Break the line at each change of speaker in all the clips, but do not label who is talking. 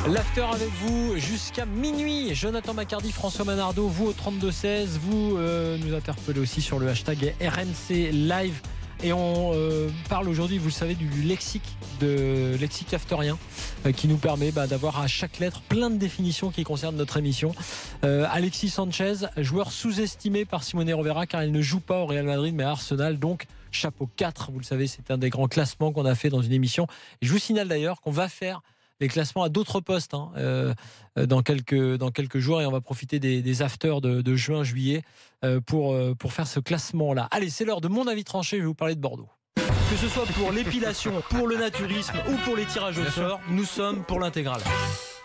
L'after avec vous jusqu'à minuit. Jonathan Macardy, François Manardo, vous au 32-16. Vous nous interpellez aussi sur le hashtag RMC Live. Et on parle aujourd'hui, vous le savez, du lexique afterien qui nous permet d'avoir à chaque lettre plein de définitions qui concernent notre émission. Alexis Sanchez, joueur sous-estimé par Simone Rovera car il ne joue pas au Real Madrid mais à Arsenal, donc chapeau 4. Vous le savez, c'est un des grands classements qu'on a fait dans une émission. Et je vous signale d'ailleurs qu'on va faire les classements à d'autres postes dans quelques jours, et on va profiter des afters de juin, juillet pour faire ce classement-là. Allez, c'est l'heure de mon avis tranché, je vais vous parler de Bordeaux. Que ce soit pour l'épilation, pour le naturisme ou pour les tirages au sort, nous sommes pour l'intégrale.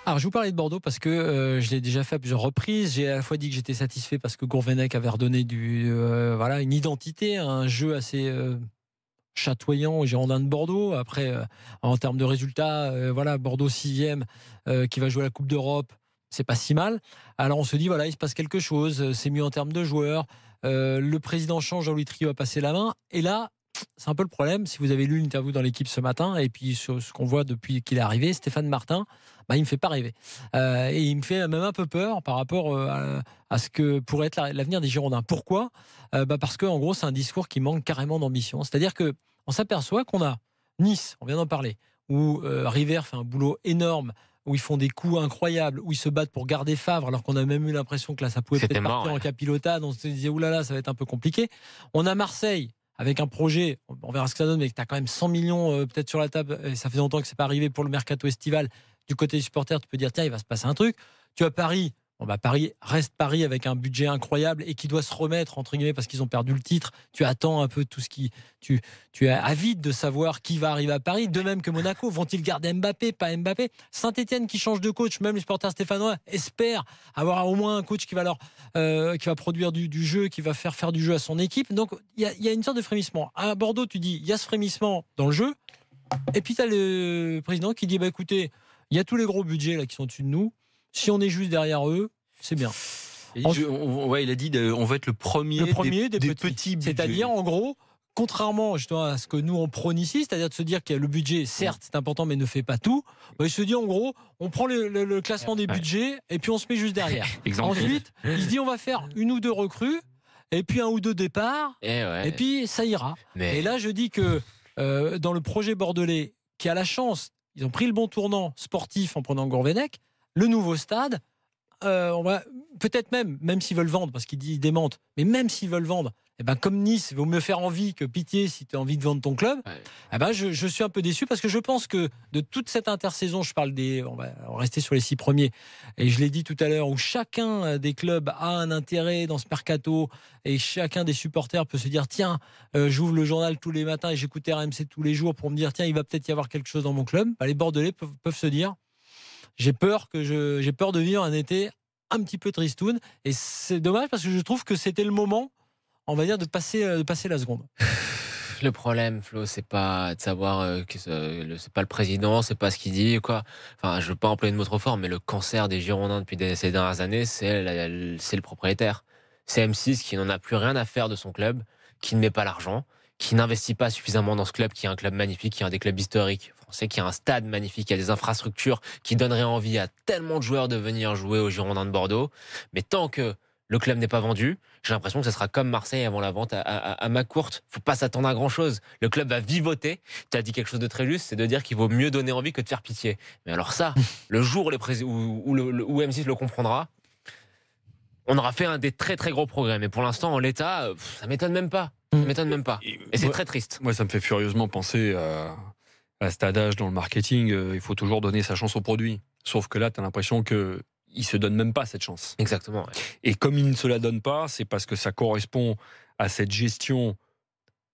Alors je vous parlais de Bordeaux parce que je l'ai déjà fait à plusieurs reprises. J'ai à la fois dit que j'étais satisfait parce que Gourvenec avait redonné une identité, un jeu assez chatoyant aux Girondins de Bordeaux. Après, en termes de résultats, Bordeaux 6e qui va jouer la Coupe d'Europe, c'est pas si mal. Alors on se dit, il se passe quelque chose, c'est mieux en termes de joueurs. Le président change, Jean-Louis Triot a passé la main. Et là, c'est un peu le problème. Si vous avez lu l'interview dans l'équipe ce matin, et puis sur ce qu'on voit depuis qu'il est arrivé, Stéphane Martin, il me fait pas rêver. Et il me fait même un peu peur par rapport à ce que pourrait être l'avenir des Girondins. Pourquoi ? Parce qu'en gros, c'est un discours qui manque carrément d'ambition. C'est-à-dire qu'on s'aperçoit qu'on a Nice, on vient d'en parler, où River fait un boulot énorme, où ils font des coups incroyables, où ils se battent pour garder Favre, alors qu'on a même eu l'impression que là, ça pouvait peut-être partir en capilotade. On se disait, oulala, ça va être un peu compliqué. On a Marseille, avec un projet, on verra ce que ça donne, mais que tu as quand même 100 millions peut-être sur la table, et ça fait longtemps que c'est pas arrivé pour le mercato estival. Du côté des supporters, tu peux dire, tiens, il va se passer un truc. Tu as Paris. Paris reste Paris avec un budget incroyable et qui doit se remettre, entre guillemets, parce qu'ils ont perdu le titre. Tu attends un peu tout ce qui. Tu es avide de savoir qui va arriver à Paris. De même que Monaco. Vont-ils garder Mbappé, pas Mbappé ? Saint-Etienne qui change de coach, même les supporters stéphanois espèrent avoir au moins un coach qui va produire du jeu, qui va faire du jeu à son équipe. Donc il y a une sorte de frémissement. À Bordeaux, tu dis, il y a ce frémissement dans le jeu. Et puis tu as le président qui dit, écoutez, il y a tous les gros budgets là qui sont au-dessus de nous. Si on est juste derrière eux, c'est bien.
Il a dit on va être le premier des petits budgets.
C'est-à-dire, en gros, contrairement justement à ce que nous on prône ici, c'est-à-dire de se dire que le budget, certes, c'est important, mais ne fait pas tout. Il se dit, en gros, on prend le classement des budgets et puis on se met juste derrière. Ensuite, il se dit, on va faire une ou deux recrues et puis un ou deux départs et puis ça ira. Et là, je dis que dans le projet bordelais, qui a la chance, ils ont pris le bon tournant sportif en prenant Gourvenec, le nouveau stade, on va peut-être même s'ils veulent vendre, parce qu'ils démentent, mais même s'ils veulent vendre, comme Nice, il vaut mieux faire envie que pitié si tu as envie de vendre ton club. Je suis un peu déçu parce que je pense que de toute cette intersaison, on va rester sur les 6 premiers, et je l'ai dit tout à l'heure, où chacun des clubs a un intérêt dans ce mercato et chacun des supporters peut se dire, tiens, j'ouvre le journal tous les matins et j'écoute RMC tous les jours pour me dire, tiens, il va peut-être y avoir quelque chose dans mon club. Les Bordelais peuvent se dire, j'ai peur de vivre un été un petit peu tristoun, et c'est dommage parce que je trouve que c'était le moment, on va dire, de passer la seconde.
Le problème, Flo, c'est pas de savoir que c'est pas le président, c'est pas ce qu'il dit, quoi. Enfin, je veux pas employer de mots trop forts, mais le cancer des Girondins depuis ces dernières années, c'est le propriétaire. C'est M6 qui n'en a plus rien à faire de son club, qui ne met pas l'argent, qui n'investit pas suffisamment dans ce club, qui est un club magnifique, qui est un des clubs historiques français, qui a un stade magnifique, qui a des infrastructures qui donneraient envie à tellement de joueurs de venir jouer aux Girondins de Bordeaux. Mais tant que le club n'est pas vendu, j'ai l'impression que ce sera comme Marseille avant la vente à McCourt. Faut pas s'attendre à grand chose. Le club va vivoter. Tu as dit quelque chose de très juste, c'est de dire qu'il vaut mieux donner envie que de faire pitié. Mais alors ça, le jour où M6 le comprendra, on aura fait un des très très gros progrès. Mais pour l'instant, en l'état, ça m'étonne même pas. Ça m'étonne même pas. Et c'est très triste.
Moi, ça me fait furieusement penser à cet adage dans le marketing, il faut toujours donner sa chance au produit. Sauf que là, tu as l'impression qu'il ne se donne même pas cette chance.
Exactement. Ouais.
Et comme il ne se la donne pas, c'est parce que ça correspond à cette gestion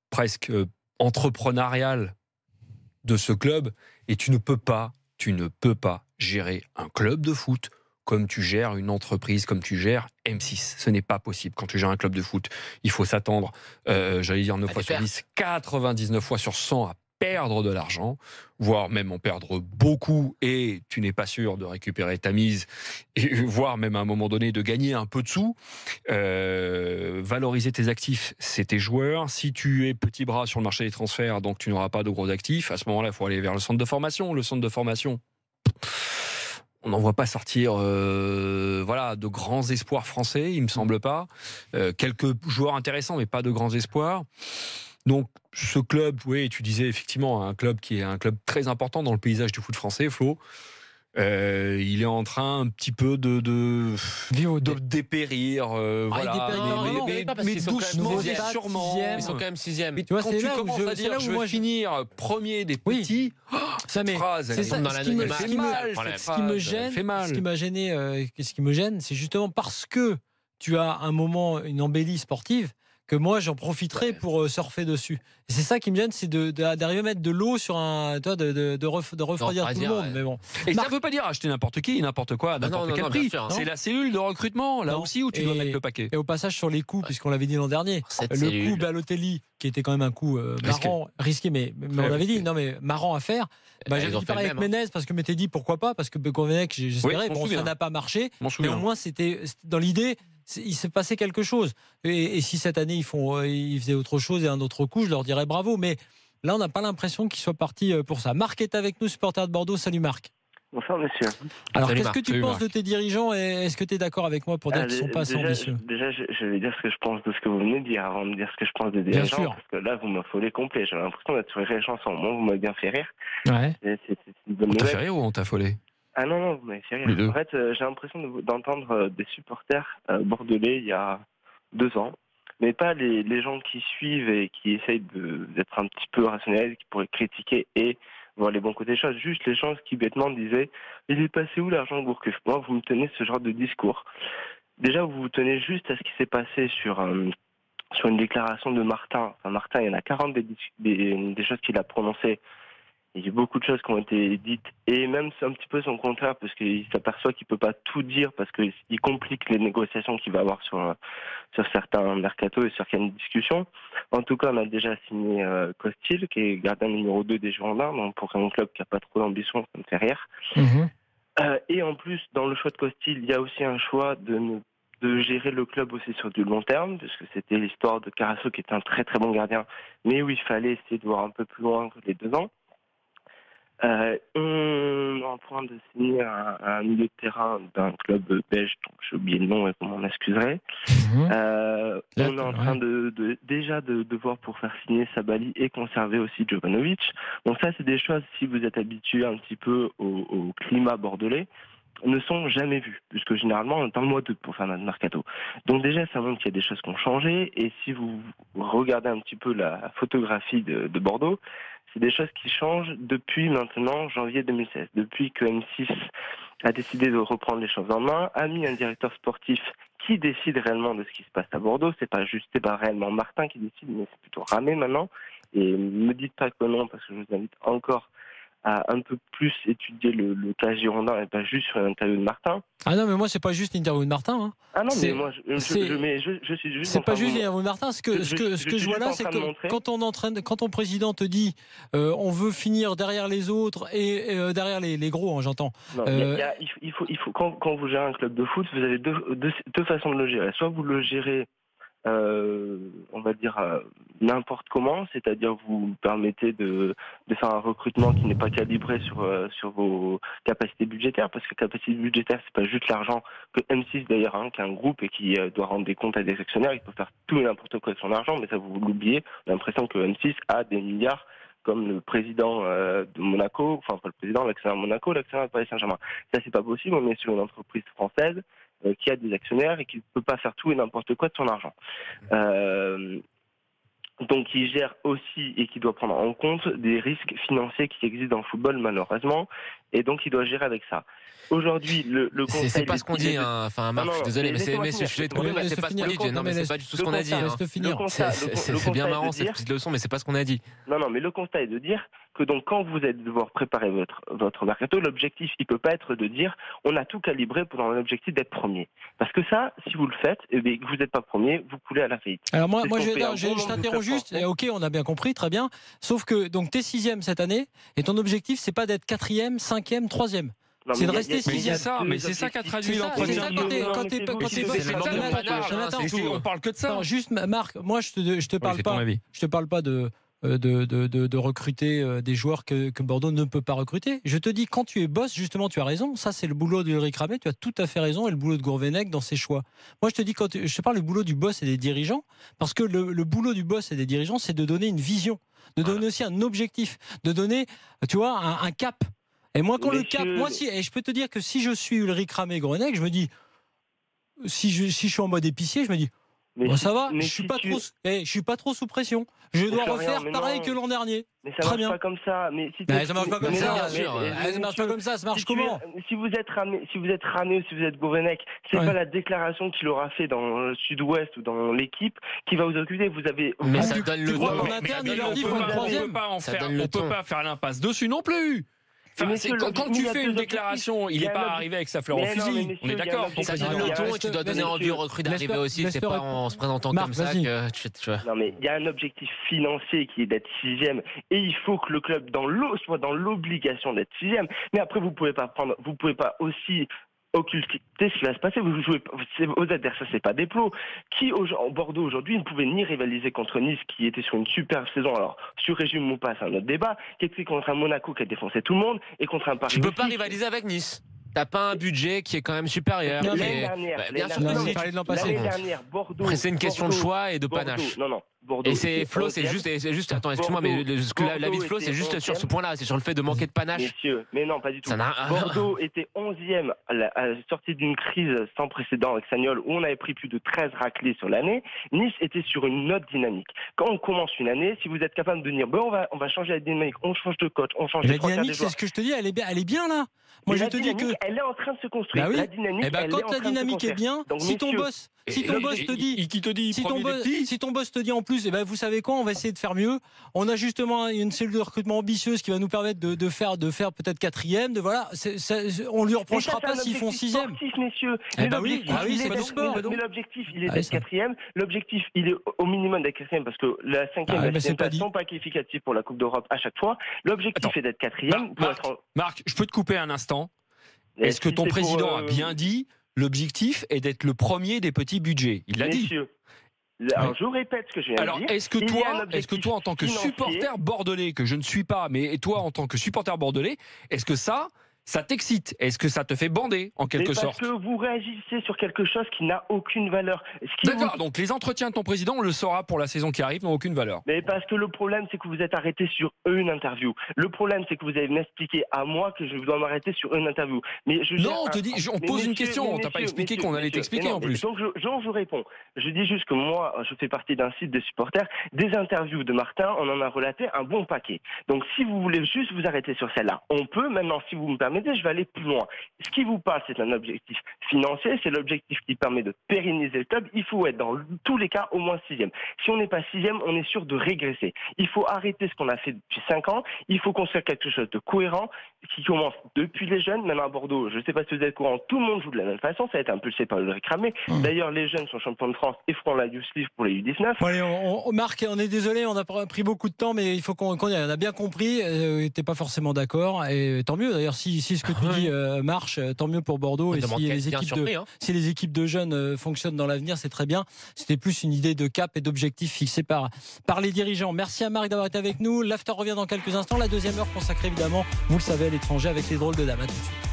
presque entrepreneuriale de ce club. Et tu ne peux pas gérer un club de foot comme tu gères une entreprise, comme tu gères M6. Ce n'est pas possible. Quand tu gères un club de foot, il faut s'attendre, 9 fois sur 10, 99 fois sur 100 à perdre de l'argent, voire même en perdre beaucoup, et tu n'es pas sûr de récupérer ta mise, et voire même à un moment donné de gagner un peu de sous. Valoriser tes actifs, c'est tes joueurs. Si tu es petit bras sur le marché des transferts, donc tu n'auras pas de gros actifs, à ce moment-là, il faut aller vers le centre de formation. Le centre de formation, on n'en voit pas sortir de grands espoirs français, il me semble pas. Quelques joueurs intéressants, mais pas de grands espoirs. Donc ce club, oui, tu disais effectivement un club qui est un club très important dans le paysage du foot français, Flo. Il est en train un petit peu de dépérir, mais doucement, sûrement.
Ils sont quand même 6e.
Mais quand tu commences à dire je veux finir premier des petits, cette phrase,
c'est ça. Ce qui me gêne, ce qui me gêne, c'est justement parce que tu as un moment, une embellie sportive, que moi j'en profiterai pour surfer dessus. Et c'est ça qui me gêne, c'est d'arriver à mettre de l'eau sur de refroidir tout le monde. Mais bon.
Et ça ne veut pas dire acheter n'importe qui, n'importe quoi, à n'importe quel prix. C'est la cellule de recrutement, là aussi, où tu dois mettre le paquet.
Et au passage sur les coups, puisqu'on l'avait dit l'an dernier, le coup Balotelli, qui était quand même un coup marrant, risqué, mais on avait dit, non mais marrant à faire. J'avais dit pareil avec Menez, parce que m'étais dit pourquoi pas, parce que Bekovenek, j'espérais, ça n'a pas marché. Mais au moins, c'était dans l'idée. Il s'est passé quelque chose. Et si cette année, ils faisaient autre chose et un autre coup, je leur dirais bravo. Mais là, on n'a pas l'impression qu'ils soient partis pour ça. Marc est avec nous, supporter de Bordeaux. Salut Marc.
Bonsoir monsieur.
Alors, qu'est-ce que tu penses de tes dirigeants et est-ce que tu es d'accord avec moi pour dire qu'ils ne sont pas assez ambitieux?
Déjà, je vais dire ce que je pense de ce que vous venez de dire avant de dire ce que je pense des dirigeants. Bien sûr. Parce que là, vous m'affolez complet. J'ai l'impression d'être sur les chansons. Moi, vous m'avez bien fait rire.
Ouais.
On t'a fait rire ou on t'a affolé?
Ah non, vous m'avez fait rire. En fait, j'ai l'impression d'entendre des supporters bordelais il y a 2 ans, mais pas les gens qui suivent et qui essayent d'être un petit peu rationnels, qui pourraient critiquer et voir les bons côtés des choses. Juste les gens qui bêtement disaient « Il est passé où l'argent de Gourcuff ?» Moi, vous me tenez ce genre de discours. Déjà, vous vous tenez juste à ce qui s'est passé sur une déclaration de Martin. Enfin, Martin, il y en a 40 des choses qu'il a prononcées. Il y a beaucoup de choses qui ont été dites, et même c'est un petit peu son contraire, parce qu'il s'aperçoit qu'il ne peut pas tout dire, parce qu'il complique les négociations qu'il va avoir sur certains mercatos et sur certaines discussions. En tout cas, on a déjà signé Costil, qui est gardien numéro 2 des Girondins, donc pour un club qui n'a pas trop d'ambition, ça me fait rire. Et en plus, dans le choix de Costil, il y a aussi un choix de gérer le club aussi sur du long terme, parce que c'était l'histoire de Carasso, qui était un très très bon gardien, mais où il fallait essayer de voir un peu plus loin que les 2 ans. On est en train de signer un milieu de terrain d'un club belge, donc j'ai oublié le nom et vous m'en excuserez. On est en train de voir pour faire signer Sabali et conserver aussi Jovanovic. Donc ça, c'est des choses, si vous êtes habitué un petit peu au climat bordelais, ne sont jamais vues, puisque généralement on est dans le mois d'août pour faire notre mercato. Donc déjà, ça montre qu'il y a des choses qui ont changé, et si vous regardez un petit peu la photographie de Bordeaux, c'est des choses qui changent depuis maintenant janvier 2016. Depuis que M6 a décidé de reprendre les choses en main, a mis un directeur sportif qui décide réellement de ce qui se passe à Bordeaux. C'est pas réellement Martin qui décide, mais c'est plutôt Ramé maintenant. Et ne me dites pas que non, parce que je vous invite encore à un peu plus étudier le cas Girondin et pas juste sur l'interview de Martin.
Ah non, mais moi, c'est pas juste l'interview de Martin. Hein.
Ah non, mais moi, je suis juste.
C'est pas juste l'interview de Martin. Ce que je vois là, c'est que quand ton président te dit on veut finir derrière les autres et derrière les gros, hein, j'entends.
Non, il faut quand vous gérez un club de foot, vous avez deux façons de le gérer. Soit vous le gérez on va dire n'importe comment, c'est-à-dire vous permettez de faire un recrutement qui n'est pas calibré sur vos capacités budgétaires, parce que capacité budgétaire, c'est pas juste l'argent que M6 d'ailleurs, hein, qui est un groupe et qui doit rendre des comptes à des actionnaires, il peut faire tout et n'importe quoi de son argent, mais ça vous l'oubliez, on a l'impression que M6 a des milliards comme le président de Monaco, enfin pas le président, l'actionnaire de Monaco, l'actionnaire de Paris Saint-Germain. Ça, c'est pas possible, on est sur une entreprise française qui a des actionnaires et qui ne peut pas faire tout et n'importe quoi de son argent. Donc il gère aussi et qui doit prendre en compte des risques financiers qui existent dans le football malheureusement, et donc il doit gérer avec ça. Aujourd'hui, le conseil...
C'est pas ce qu'on dit, hein. Enfin Marc, je suis désolé, mais je suis trouvé, c'est pas ce qu'on dit. Non, mais c'est pas du tout ce qu'on a dit. C'est bien marrant cette petite leçon, mais c'est pas ce qu'on a dit.
Non, mais le constat est de dire que donc quand vous allez devoir préparer votre mercato, l'objectif, il peut pas être de dire on a tout calibré pour dans l'objectif d'être premier. Parce que ça, si vous le faites, et bien, que vous n'êtes pas premier, vous coulez à la faillite.
Alors moi je t'interromps juste, et ok, on a bien compris, très bien. Sauf que donc t'es 6e cette année, et ton objectif, c'est pas d'être 4e, 5e, 3e. C'est de rester 6e.
Mais c'est ça qu'a traduit l'entretien. On parle que de ça.
Juste Marc, moi je te parle pas de de recruter des joueurs que Bordeaux ne peut pas recruter. Je te dis, quand tu es boss, justement, tu as raison. Ça, c'est le boulot d'Ulrich Ramé. Tu as tout à fait raison. Et le boulot de Gourvenec dans ses choix. Moi, je te dis, je te parle du boulot du boss et des dirigeants, parce que le boulot du boss et des dirigeants, c'est de donner une vision, de donner aussi un objectif, de donner, tu vois, un cap. Et moi, quand le cap, et je peux te dire que si je suis Ulrich Ramé Gourvenec, je me dis, si je suis en mode épicier, je me dis, ça va, je suis pas trop sous pression. Je dois refaire pareil que l'an dernier.
Mais ça marche pas comme ça.
Ça marche pas comme ça. Ça marche pas comme ça. Ça marche comment ?
Si vous êtes Ramé ou si vous êtes Gourvenec, c'est pas la déclaration qu'il aura fait dans le Sud-Ouest ou dans l'équipe qui va vous occuper. Vous avez.
Mais ça donne le ton.
En interne, il leur dit qu'il faut une troisième.
On peut pas faire l'impasse dessus non plus. Quand tu fais une déclaration, il n'est pas arrivé avec sa fleur au fusil. On est d'accord.
Ça donne le ton et tu dois donner envie aux recrues d'arriver aussi. C'est pas en se présentant comme ça que tu vois.
Non, mais il y a un objectif financier qui est d'être 6e et il faut que le club soit dans l'obligation d'être 6e. Mais après, vous pouvez pas aussi occulter ce qui va se passer. Vous jouez aux adversaires, c'est pas des plots. En Bordeaux aujourd'hui ne pouvait ni rivaliser contre Nice qui était sur une superbe saison. Alors sur régime ou pas, c'est un autre débat. Qui était contre un Monaco qui a défoncé tout le monde et contre un Paris.
Tu peux pas rivaliser avec Nice. T'as pas un budget qui est quand même supérieur.
L'année dernière, Bordeaux.
Après, c'est une question de choix et de panache.
Non. Bordeaux.
Et c'est Flo, c'est juste. Attends, excuse-moi, mais l'avis de Flo, c'est juste sur ce point-là, c'est sur le fait de manquer de panache.
Messieurs, mais non, pas du tout. Bordeaux était 11e à la sortie d'une crise sans précédent avec Sagnol, où on avait pris plus de 13 raclés sur l'année. Nice était sur une autre dynamique. Quand on commence une année, si vous êtes capable de dire, on va changer la dynamique, on change de coach, on change de
la dynamique, c'est ce que je te dis, elle est bien là. Moi, je te dis que
elle est en train de se construire.
Bah oui.
La dynamique,
quand la dynamique est bien,
donc,
si ton boss te dit, si ton boss te dit en plus, vous savez quoi, on va essayer de faire mieux. On a justement une cellule de recrutement ambitieuse qui va nous permettre de faire peut-être 4e. On lui reprochera pas s'ils font 6e.
Messieurs.
Oui, c'est du sport.
Mais l'objectif, il est d'être 4e. L'objectif, il est au minimum d'être 4e parce que la 5e et la 6e place sont pas qualificatives pour la Coupe d'Europe à chaque fois. L'objectif est d'être 4e.
Marc, je peux te couper un instant. Est-ce que ton président a bien dit l'objectif est d'être le premier des petits budgets ? Il l'a dit.
Alors, je vous répète ce que je viens de dire.
Alors, est-ce que toi, en tant que supporter bordelais, que je ne suis pas, mais toi, en tant que supporter bordelais, est-ce que ça t'excite ? Est-ce que ça te fait bander, en quelque sorte ?
Parce que vous réagissez sur quelque chose qui n'a aucune valeur.
D'accord, donc les entretiens de ton président, on le saura pour la saison qui arrive, n'ont aucune valeur.
Mais parce que le problème, c'est que vous êtes arrêté sur une interview. Le problème, c'est que vous allez m'expliquer à moi que je dois m'arrêter sur une interview. Mais
on pose une question, on t'a pas expliqué qu'on allait t'expliquer en plus.
Donc je réponds. Je dis juste que moi, je fais partie d'un site de supporters. Des interviews de Martin, on en a relaté un bon paquet. Donc si vous voulez juste vous arrêter sur celle-là, on peut. Maintenant, si vous me permettez, je vais aller plus loin. Ce qui vous parle, c'est un objectif financier, c'est l'objectif qui permet de pérenniser le club. Il faut être dans tous les cas au moins 6e. Si on n'est pas 6e, on est sûr de régresser. Il faut arrêter ce qu'on a fait depuis 5 ans. Il faut construire quelque chose de cohérent qui commence depuis les jeunes. Même à Bordeaux, je ne sais pas si vous êtes au courant, tout le monde joue de la même façon. Ça a été impulsé par Ulrich Ramé. D'ailleurs, les jeunes sont champions de France et feront la Youth League pour les U19.
Bon, allez, Marc, on est désolé, on a pris beaucoup de temps, mais il faut qu'on y aille. On a bien compris. T'es pas forcément d'accord. Et tant mieux d'ailleurs si ce que tu dis marche, tant mieux pour Bordeaux. Et si les équipes de jeunes fonctionnent dans l'avenir, c'est très bien. C'était plus une idée de cap et d'objectif fixé par les dirigeants. Merci à Marc d'avoir été avec nous. L'After revient dans quelques instants. La deuxième heure consacrée évidemment, vous le savez, à l'étranger avec les drôles de dames. À tout de suite.